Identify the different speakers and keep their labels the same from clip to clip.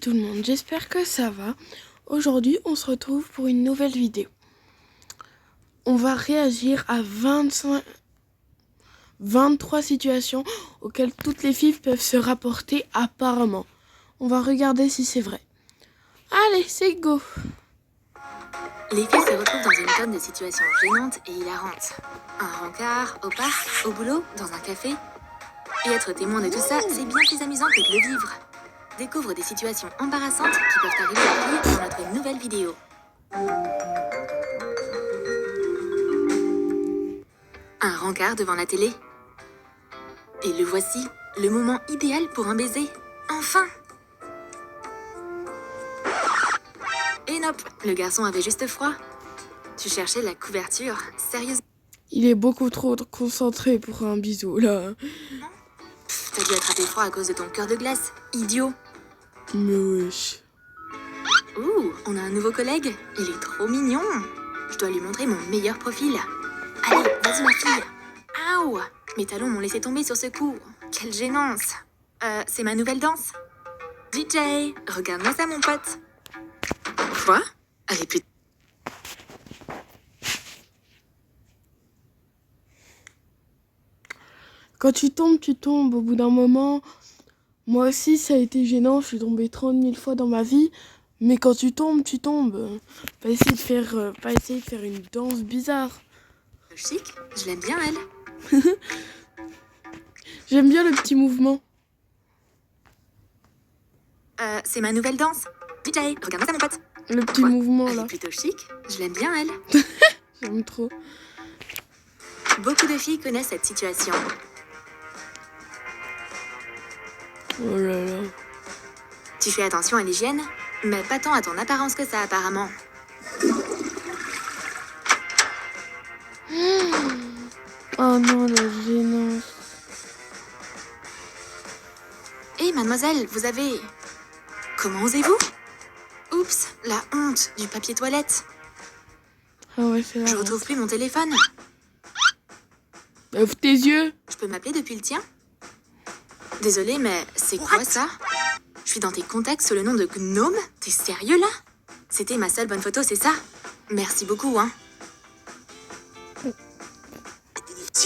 Speaker 1: tout le monde, j'espère que ça va. Aujourd'hui, on se retrouve pour une nouvelle vidéo. On va réagir à 23 situations auxquelles toutes les filles peuvent se rapporter apparemment. On va regarder si c'est vrai. Allez, c'est go!
Speaker 2: Les filles se retrouvent dans une tonne de situations gênantes et hilarantes. Un rencard, au parc, au boulot, dans un café. Et être témoin de tout ça, c'est bien plus amusant que de le vivre. Découvre des situations embarrassantes qui peuvent arriver à filles dans notre nouvelle vidéo. Un rencard devant la télé. Et le voici, le moment idéal pour un baiser. Enfin! Et nope, le garçon avait juste froid. Tu cherchais la couverture, sérieusement?
Speaker 1: Il est beaucoup trop concentré pour un bisou, là.
Speaker 2: T'as dû attraper froid à cause de ton cœur de glace, idiot.
Speaker 1: Mais wesh.
Speaker 2: Ouh, on a un nouveau collègue. Il est trop mignon. Je dois lui montrer mon meilleur profil. Allez, vas-y ma fille. Aouh, mes talons m'ont laissé tomber sur ce coup. Quelle gênance. C'est ma nouvelle danse. DJ, regarde-moi ça mon pote. Quoi? Allez, putain.
Speaker 1: Quand tu tombes au bout d'un moment. Moi aussi, ça a été gênant. Je suis tombée 30 000 fois dans ma vie. Mais quand tu tombes, tu tombes. Pas essayer de faire une danse bizarre.
Speaker 2: Chic, je l'aime bien elle.
Speaker 1: J'aime bien le petit mouvement.
Speaker 2: C'est ma nouvelle danse. DJ, regarde-moi ça mon pote.
Speaker 1: Le petit
Speaker 2: Quoi?
Speaker 1: mouvement
Speaker 2: Elle
Speaker 1: là.
Speaker 2: est plutôt chic, je l'aime bien elle.
Speaker 1: J'aime trop.
Speaker 2: Beaucoup de filles connaissent cette situation.
Speaker 1: Oh là là.
Speaker 2: Tu fais attention à l'hygiène, mais pas tant à ton apparence que ça apparemment.
Speaker 1: Oh non, la gênance.
Speaker 2: Hé mademoiselle, vous avez... Comment osez-vous? Oups, la honte du papier toilette.
Speaker 1: Ah ouais, c'est là.
Speaker 2: Je retrouve plus mon téléphone.
Speaker 1: Ouvre tes yeux.
Speaker 2: Je peux m'appeler depuis le tien? Désolée, mais c'est quoi ça? Je suis dans tes contacts sous le nom de Gnome? T'es sérieux là? C'était ma seule bonne photo, c'est ça? Merci beaucoup, hein.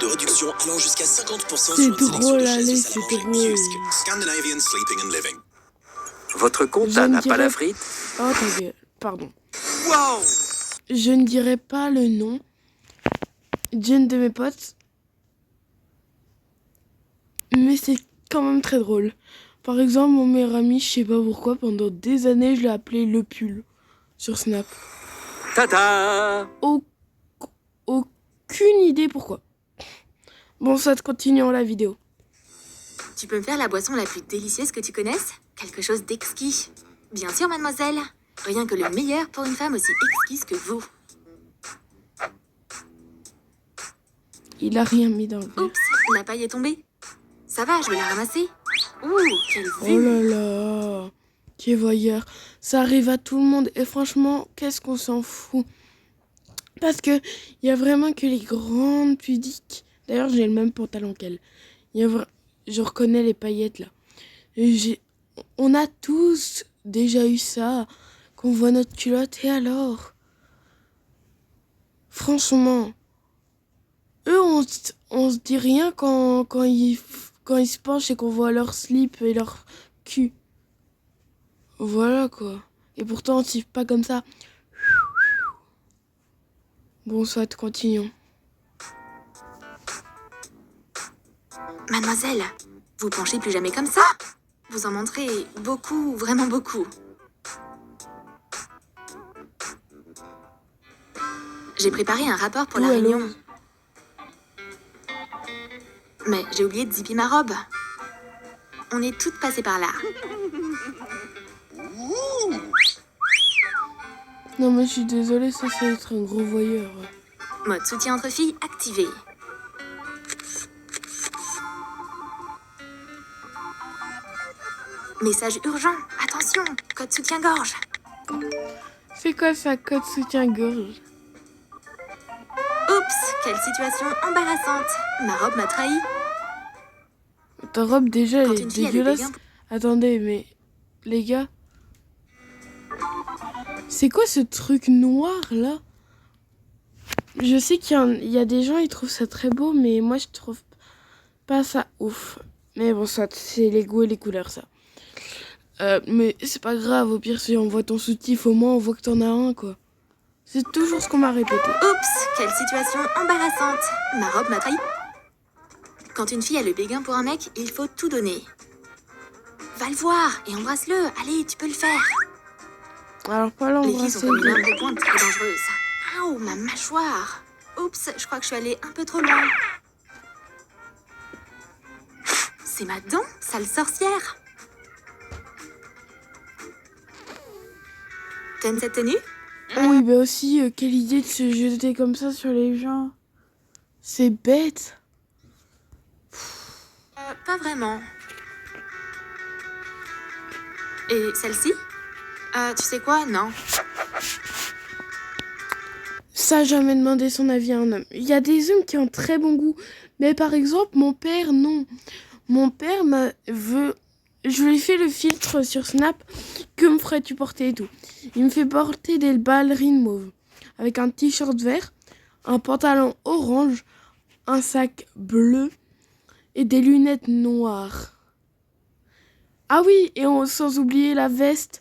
Speaker 3: De réduction allant jusqu'à 50%
Speaker 1: C'est
Speaker 3: sur une sélection
Speaker 1: drôle,
Speaker 3: de chaises
Speaker 1: allez,
Speaker 3: de
Speaker 1: c'est
Speaker 3: salle à manger
Speaker 1: drôle.
Speaker 3: Kiosk, Scandinavian Sleeping and Living.
Speaker 4: Votre compta
Speaker 1: Je ne
Speaker 4: n'a pas
Speaker 1: dirais-
Speaker 4: la frite?
Speaker 1: Oh, t'avais... Pardon.
Speaker 4: Wow!
Speaker 1: Je ne dirai pas le nom d'une de mes potes. Mais c'est quand même très drôle. Par exemple, mon meilleur ami, je sais pas pourquoi, pendant des années, je l'ai appelé Le Pull sur Snap.
Speaker 4: Tada!
Speaker 1: Aucune idée pourquoi. Bon, ça te continuons la vidéo.
Speaker 2: Tu peux me faire la boisson la plus délicieuse que tu connaisses? Quelque chose d'exquis. Bien sûr, mademoiselle. Rien que le meilleur pour une femme aussi exquise que vous.
Speaker 1: Il a rien mis dans le verre.
Speaker 2: Oups, la paille est tombée. Ça va, je vais la ramasser. Ouh, quelle
Speaker 1: Oh
Speaker 2: vue.
Speaker 1: là là, quel voyeur. Ça arrive à tout le monde et franchement, qu'est-ce qu'on s'en fout. Parce que il y a vraiment que les grandes pudiques. D'ailleurs, j'ai le même pantalon qu'elle. Je reconnais les paillettes là. On a tous déjà eu ça, qu'on voit notre culotte et alors. Franchement, eux, on se dit rien quand ils se penchent et qu'on voit leur slip et leur cul. Voilà quoi. Et pourtant, on siffle pas comme ça. Bon, soit, continuons.
Speaker 2: Mademoiselle, vous penchez plus jamais comme ça. Vous en montrez beaucoup, vraiment beaucoup. J'ai préparé un rapport pour la
Speaker 1: Ouh,
Speaker 2: réunion.
Speaker 1: allô.
Speaker 2: Mais j'ai oublié de zipper ma robe. On est toutes passées par là.
Speaker 1: Non, mais je suis désolée, ça va être un gros voyeur.
Speaker 2: Mode soutien entre filles activé. Message urgent. Attention, code soutien-gorge.
Speaker 1: C'est quoi ça, code soutien-gorge?
Speaker 2: Oups, quelle situation embarrassante. Ma robe m'a trahi.
Speaker 1: Ta robe, déjà,
Speaker 2: Quand
Speaker 1: elle est
Speaker 2: une fille a le
Speaker 1: dégueulasse.
Speaker 2: béguin-
Speaker 1: Attendez, mais les gars, C'est quoi ce truc noir là? Je sais qu'il y a des gens, ils trouvent ça très beau, mais moi je trouve pas ça ouf. Mais bon, ça, c'est les goûts et les couleurs, ça. Mais c'est pas grave, au pire, si on voit ton soutif, au moins on voit que t'en as un, quoi. C'est toujours ce qu'on m'a répété.
Speaker 2: Oups, quelle situation embarrassante. Ma robe m'a trahi. Quand une fille a le béguin pour un mec, il faut tout donner. Va le voir et embrasse-le. Allez, tu peux le faire.
Speaker 1: Alors, pas
Speaker 2: Les filles sont
Speaker 1: l'embrasser.
Speaker 2: comme une arme de pointe très dangereuse. Aouh, ma mâchoire. Oups, je crois que je suis allée un peu trop loin. C'est ma dent, sale sorcière. T'aimes cette tenue?
Speaker 1: Oui, bah aussi, quelle idée de se jeter comme ça sur les gens. C'est bête.
Speaker 2: Pas vraiment. Et celle-ci? Tu sais quoi? Non.
Speaker 1: Ça, jamais demandé son avis à un homme. Il y a des hommes qui ont très bon goût. Mais par exemple, mon père, non. Mon père veut... Je lui fais le filtre sur Snap. Que me ferais-tu porter et tout. Il me fait porter des ballerines mauves. Avec un t-shirt vert, un pantalon orange, un sac bleu et des lunettes noires. Ah oui, et sans oublier la veste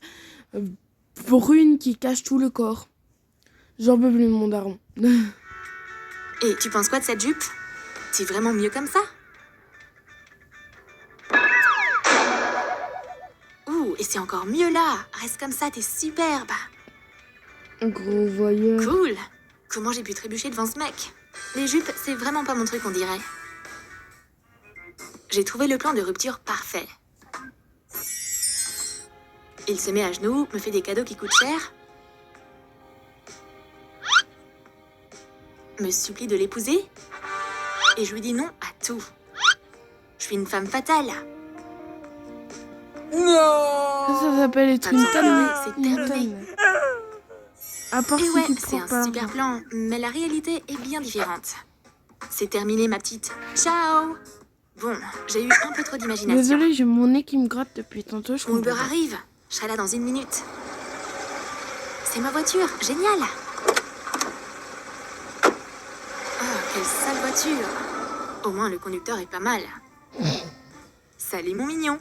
Speaker 1: brune qui cache tout le corps. J'en peux plus, mon daron.
Speaker 2: Et tu penses quoi de cette jupe? C'est vraiment mieux comme ça? Ouh, et c'est encore mieux là. Reste comme ça, t'es superbe.
Speaker 1: Gros voyeur.
Speaker 2: Cool. Comment j'ai pu trébucher devant ce mec? Les jupes, c'est vraiment pas mon truc, on dirait. J'ai trouvé le plan de rupture parfait. Il se met à genoux, me fait des cadeaux qui coûtent cher, me supplie de l'épouser, et je lui dis non à tout. Je suis une femme fatale.
Speaker 1: Ça s'appelle être une tonne.
Speaker 2: C'est
Speaker 1: Une
Speaker 2: terminé.
Speaker 1: tonne. À part
Speaker 2: Et
Speaker 1: si
Speaker 2: ouais,
Speaker 1: tu te
Speaker 2: c'est
Speaker 1: prends
Speaker 2: un
Speaker 1: pas.
Speaker 2: super plan, mais la réalité est bien différente. C'est terminé, ma petite. Ciao. Bon, j'ai eu un peu trop d'imagination.
Speaker 1: Désolée, j'ai mon nez qui me gratte depuis tantôt. Je
Speaker 2: Mon Uber
Speaker 1: comprends pas.
Speaker 2: arrive. Je serai là dans 1 minute. C'est ma voiture. Génial. Oh, quelle sale voiture. Au moins, le conducteur est pas mal. Salut, mon mignon.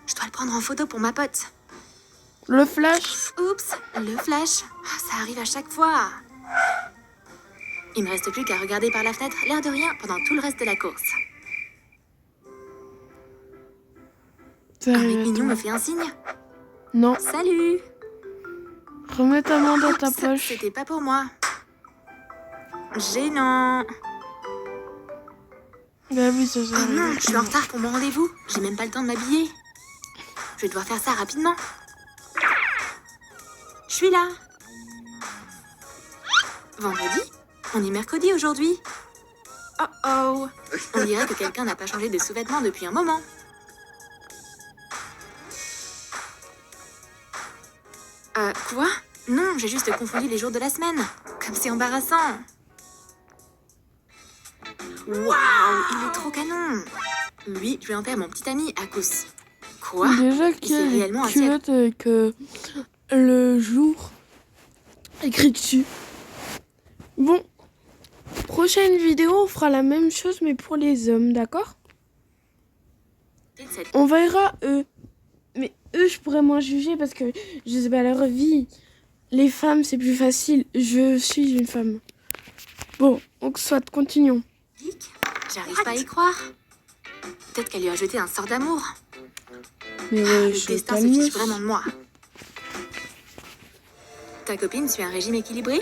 Speaker 2: Je dois le prendre en photo pour ma pote.
Speaker 1: Le flash.
Speaker 2: Oups, le flash. Ah, ça arrive à chaque fois. Il me reste plus qu'à regarder par la fenêtre, l'air de rien, pendant tout le reste de la course.
Speaker 1: Ça
Speaker 2: Un
Speaker 1: arrive
Speaker 2: mec
Speaker 1: à
Speaker 2: mignon
Speaker 1: toi.
Speaker 2: me fait un signe.
Speaker 1: Non,
Speaker 2: Salut.
Speaker 1: remets ta main dans ta
Speaker 2: Oups,
Speaker 1: poche.
Speaker 2: c'était pas pour moi. Gênant.
Speaker 1: Bah oui, ça
Speaker 2: Oh
Speaker 1: arrive.
Speaker 2: non, je suis en retard pour mon rendez-vous. J'ai même pas le temps de m'habiller. Je vais devoir faire ça rapidement. Je suis là. Vendredi? On est mercredi aujourd'hui. Oh oh. On dirait que quelqu'un n'a pas changé de sous-vêtements depuis un moment. Quoi? Non, j'ai juste confondu les jours de la semaine. Comme c'est embarrassant. Waouh, il est trop canon. Lui, je vais en faire mon petit ami à Kous. Quoi?
Speaker 1: Déjà
Speaker 2: Il
Speaker 1: qu'il y
Speaker 2: s'est
Speaker 1: a
Speaker 2: réellement
Speaker 1: les
Speaker 2: assis à-
Speaker 1: culottes avec le jour écrit dessus. Bon, prochaine vidéo, on fera la même chose mais pour les hommes, d'accord?
Speaker 2: Cette-
Speaker 1: On verra eux. Mais eux, je pourrais moins juger parce que je sais pas leur vie. Les femmes, c'est plus facile. Je suis une femme. Bon, donc soit, continuons.
Speaker 2: J'arrive pas à y croire. Peut-être qu'elle lui a jeté un sort d'amour.
Speaker 1: Mais ouais,
Speaker 2: Le
Speaker 1: je
Speaker 2: destin se
Speaker 1: calme.
Speaker 2: fiche vraiment de moi. Ta copine suit un régime équilibré?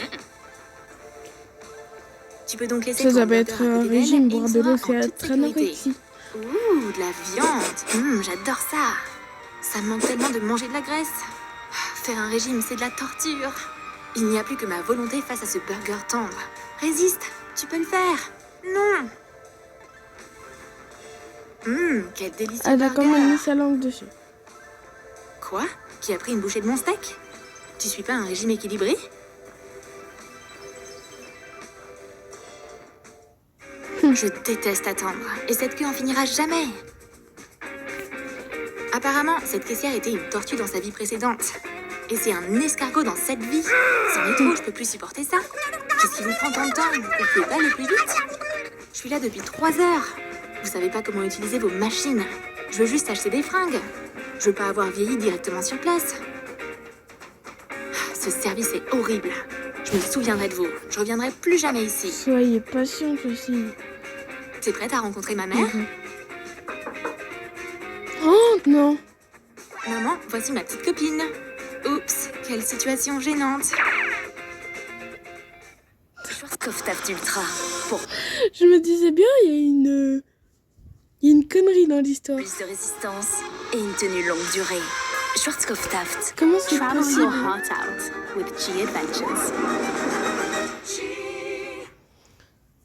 Speaker 2: Tu peux donc laisser
Speaker 1: Ça,
Speaker 2: ton
Speaker 1: ça peut
Speaker 2: hamburger
Speaker 1: être
Speaker 2: à
Speaker 1: un
Speaker 2: côté d'elle
Speaker 1: régime,
Speaker 2: et
Speaker 1: boire
Speaker 2: il
Speaker 1: de
Speaker 2: sera
Speaker 1: l'eau,
Speaker 2: en
Speaker 1: c'est
Speaker 2: toute
Speaker 1: être
Speaker 2: sécurité.
Speaker 1: anorexie.
Speaker 2: Ouh, de la viande. J'adore ça. Ça me manque tellement de manger de la graisse. Faire un régime, c'est de la torture. Il n'y a plus que ma volonté face à ce burger tendre. Résiste, tu peux le faire. Non. Quel délicieux
Speaker 1: Elle a quand même
Speaker 2: burger.
Speaker 1: mis sa langue dessus.
Speaker 2: Quoi? Qui a pris une bouchée de mon steak? Tu suis pas un régime équilibré? Je déteste attendre. Et cette queue en finira jamais. À part Apparemment, cette caissière était une tortue dans sa vie précédente. Et c'est un escargot dans cette vie. C'en est trop, je peux plus supporter ça. Qu'est-ce qui vous prend tant de temps? Vous pouvez pas aller plus vite? Je suis là depuis 3 heures. Vous savez pas comment utiliser vos machines. Je veux juste acheter des fringues. Je veux pas avoir vieilli directement sur place. Ce service est horrible. Je me souviendrai de vous. Je reviendrai plus jamais ici.
Speaker 1: Soyez patiente aussi.
Speaker 2: T'es prête à rencontrer ma mère?
Speaker 1: Oh non.
Speaker 2: Maman, voici ma petite copine. Oups, quelle situation gênante.
Speaker 5: Schwarzkopftaft Ultra. Pour
Speaker 1: Je me disais bien, il y a une connerie dans l'histoire.
Speaker 5: plus de résistance et une tenue longue durée. Schwarzkopftaft.
Speaker 1: Comment c'est
Speaker 5: Travel your
Speaker 1: possible?
Speaker 5: heart out with G Adventures.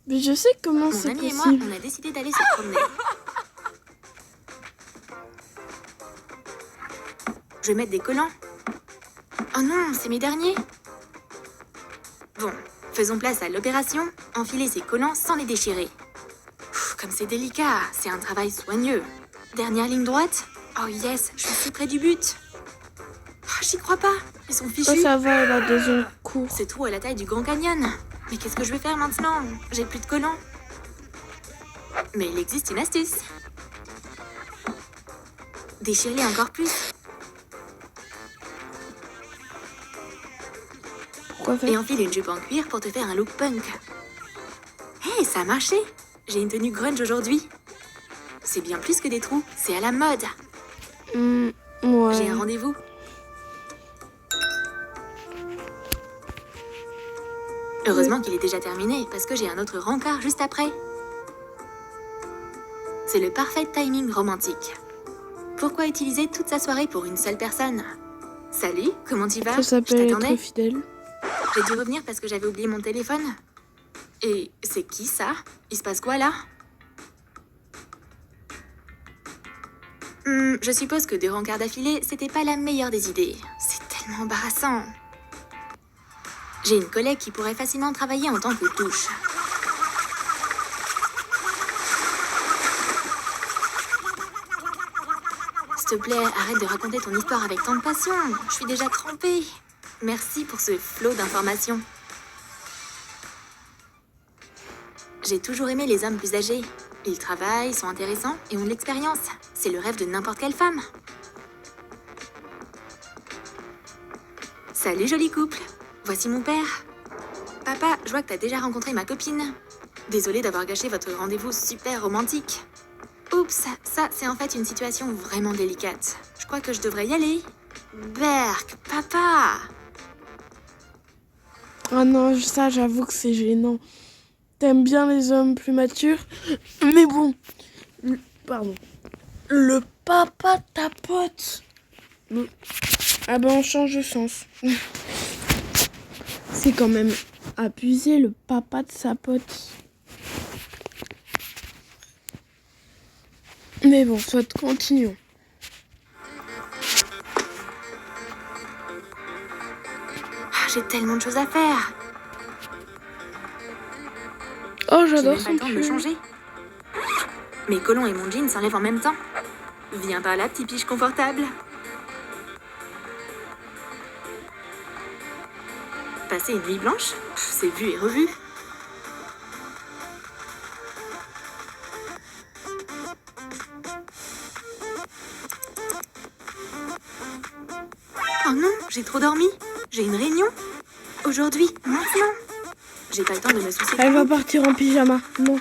Speaker 1: Mais je sais comment
Speaker 2: Mon
Speaker 1: c'est
Speaker 2: ami et moi,
Speaker 1: possible.
Speaker 2: on a décidé d'aller se promener. Je vais mettre des collants. Oh non, c'est mes derniers. Bon, faisons place à l'opération. Enfiler ces collants sans les déchirer. Comme c'est délicat, c'est un travail soigneux. Dernière ligne droite. Oh yes, je suis si près du but. J'y crois pas, ils sont
Speaker 1: Oh,
Speaker 2: fichus.
Speaker 1: ça va, elle a des ongles courts.
Speaker 2: C'est tout à la taille du Grand Canyon. Mais qu'est-ce que je vais faire maintenant? J'ai plus de collants. Mais il existe une astuce. Déchirer encore plus.
Speaker 1: Pourquoi
Speaker 2: Et
Speaker 1: faire?
Speaker 2: enfile une jupe en cuir pour te faire un look punk. Hey, ça a marché! J'ai une tenue grunge aujourd'hui. C'est bien plus que des trous, c'est à la mode.
Speaker 1: Ouais.
Speaker 2: J'ai un rendez-vous. Heureusement qu'il est déjà terminé, parce que j'ai un autre rencard juste après. C'est le parfait timing romantique. Pourquoi utiliser toute sa soirée pour une seule personne? Salut, comment tu vas?
Speaker 1: Ça
Speaker 2: Je
Speaker 1: s'appelle
Speaker 2: t'attendais.
Speaker 1: être fidèle.
Speaker 2: J'ai dû revenir parce que j'avais oublié mon téléphone. Et c'est qui ça? Il se passe quoi là? Je suppose que 2 rencarts d'affilée, c'était pas la meilleure des idées. C'est tellement embarrassant. J'ai une collègue qui pourrait facilement travailler en tant que douche. S'il te plaît, arrête de raconter ton histoire avec tant de passion. Je suis déjà trempée. Merci pour ce flot d'informations. J'ai toujours aimé les hommes plus âgés. Ils travaillent, sont intéressants et ont de l'expérience. C'est le rêve de n'importe quelle femme. Salut joli couple. Voici mon père. Papa, je vois que t'as déjà rencontré ma copine. Désolée d'avoir gâché votre rendez-vous super romantique. Oups, ça c'est en fait une situation vraiment délicate. Je crois que je devrais y aller. Berk, papa.
Speaker 1: Ah non, ça, j'avoue que c'est gênant. T'aimes bien les hommes plus matures, mais bon. Pardon. Le papa de ta pote. Ah ben, on change de sens. C'est quand même abusé, le papa de sa pote. Mais bon, soit continuons.
Speaker 2: J'ai tellement de choses à faire.
Speaker 1: Oh,
Speaker 2: J'ai
Speaker 1: j'adore
Speaker 2: même pas
Speaker 1: son
Speaker 2: le temps de me
Speaker 1: pull.
Speaker 2: changer. Mes collants et mon jean s'enlèvent en même temps. Viens par là, petit piche confortable. Passer une nuit blanche, c'est vu et revu. Oh non, j'ai trop dormi. J'ai une réunion. Aujourd'hui, maintenant. J'ai pas le temps de me soucier.
Speaker 1: Elle va partir en pyjama. Non.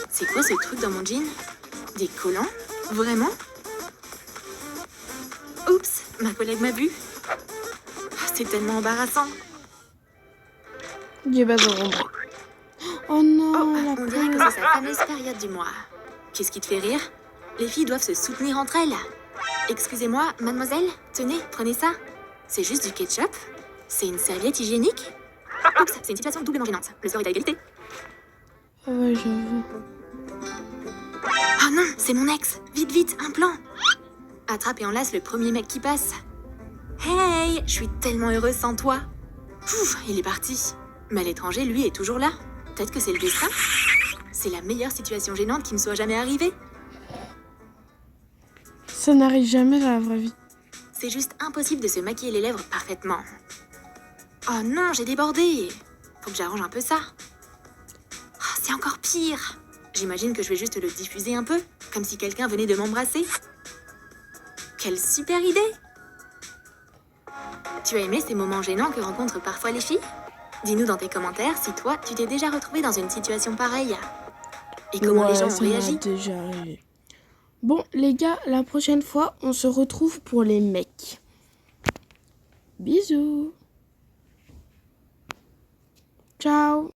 Speaker 2: C'est quoi ce truc dans mon jean? Des collants? Vraiment? Oups, ma collègue m'a vu. C'est tellement embarrassant.
Speaker 1: J'ai pas de remboursé. Oh non,
Speaker 2: Oh,
Speaker 1: la
Speaker 2: on dirait que
Speaker 1: pauvre.
Speaker 2: c'est sa fameuse période du mois. Qu'est-ce qui te fait rire? Les filles doivent se soutenir entre elles. Excusez-moi, mademoiselle, tenez, prenez ça. C'est juste du ketchup? C'est une serviette hygiénique? Oups, c'est une situation doublement gênante. Le score est à égalité.
Speaker 1: Ah ouais, j'avoue.
Speaker 2: Oh non, c'est mon ex. Vite, vite, un plan. Attrape et enlace le premier mec qui passe. Hey, je suis tellement heureuse sans toi. Pouf, il est parti. Mais l'étranger, lui, est toujours là. Peut-être que c'est le destin. C'est la meilleure situation gênante qui me soit jamais arrivée.
Speaker 1: Ça n'arrive jamais dans la vraie vie.
Speaker 2: C'est juste impossible de se maquiller les lèvres parfaitement. Oh non, j'ai débordé. Faut que j'arrange un peu ça. Oh, c'est encore pire. J'imagine que je vais juste le diffuser un peu, comme si quelqu'un venait de m'embrasser. Quelle super idée! Tu as aimé ces moments gênants que rencontrent parfois les filles? Dis-nous dans tes commentaires si toi, tu t'es déjà retrouvé dans une situation pareille. Et comment les gens ont
Speaker 1: ça m'est
Speaker 2: réagi?
Speaker 1: déjà arrivé. Bon, les gars, la prochaine fois, on se retrouve pour les mecs. Bisous. Ciao.